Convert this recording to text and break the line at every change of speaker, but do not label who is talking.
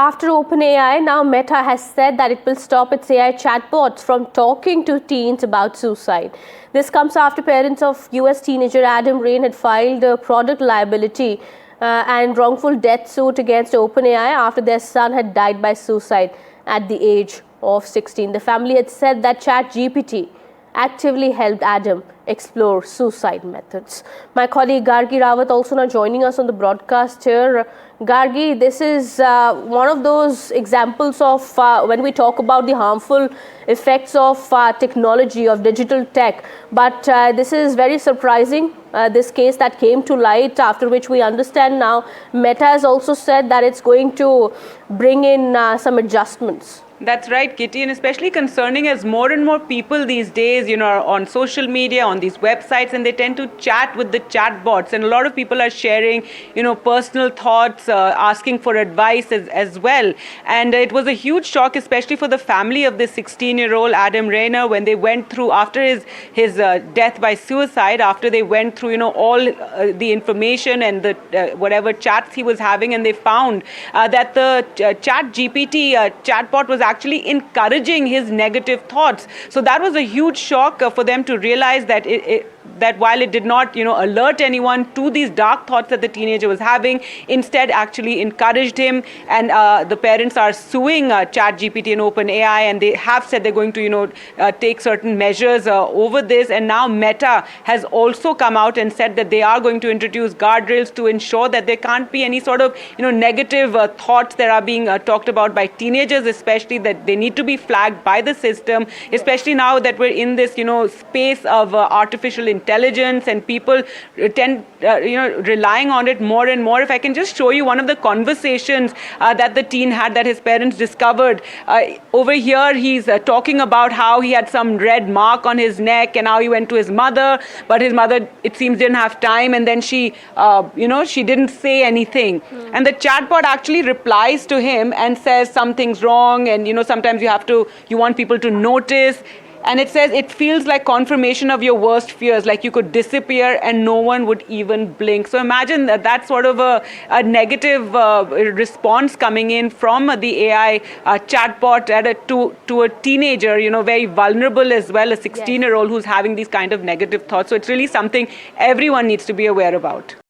After OpenAI, now Meta has said that it will stop its AI chatbots from talking to teens about suicide. This comes after parents of US teenager Adam Rain had filed a product liability and wrongful death suit against OpenAI after their son had died by suicide at the age of 16. The family had said that ChatGPT actively helped Adam explore suicide methods. My colleague Gargi Rawat also now joining us on the broadcast here. Gargi, this is one of those examples of when we talk about the harmful effects of technology, of digital tech. But this is very surprising, this case that came to light, after which we understand now Meta has also said that it's going to bring in some adjustments.
That's right, Kitty, and especially concerning as more and more people these days, are on social media, on these websites, and they tend to chat with the chatbots. And a lot of people are sharing, personal thoughts, asking for advice as well. And it was a huge shock, especially for the family of this 16-year-old Adam Rainer, when they went through, after his death by suicide, after they went through, all the information and the whatever chats he was having, and they found that the ChatGPT chatbot was actually encouraging his negative thoughts. So that was a huge shock for them to realize that that while it did not, alert anyone to these dark thoughts that the teenager was having, instead actually encouraged him. And the parents are suing ChatGPT and OpenAI, and they have said they're going to, take certain measures over this. And now Meta has also come out and said that they are going to introduce guardrails to ensure that there can't be any sort of, negative thoughts that are being talked about by teenagers, especially, that they need to be flagged by the system, especially now that we're in this, space of artificial intelligence, and people tend, relying on it more and more. If I can just show you one of the conversations that the teen had, that his parents discovered. Over here, he's talking about how he had some red mark on his neck, and how he went to his mother, but his mother, it seems, didn't have time, and then she, she didn't say anything. And the chatbot actually replies to him and says something's wrong, and, sometimes you want people to notice. And it says it feels like confirmation of your worst fears, like you could disappear and no one would even blink. So imagine that sort of a negative response coming in from the AI chatbot to a teenager, very vulnerable as well, a 16-year-old who's having these kind of negative thoughts. So it's really something everyone needs to be aware about.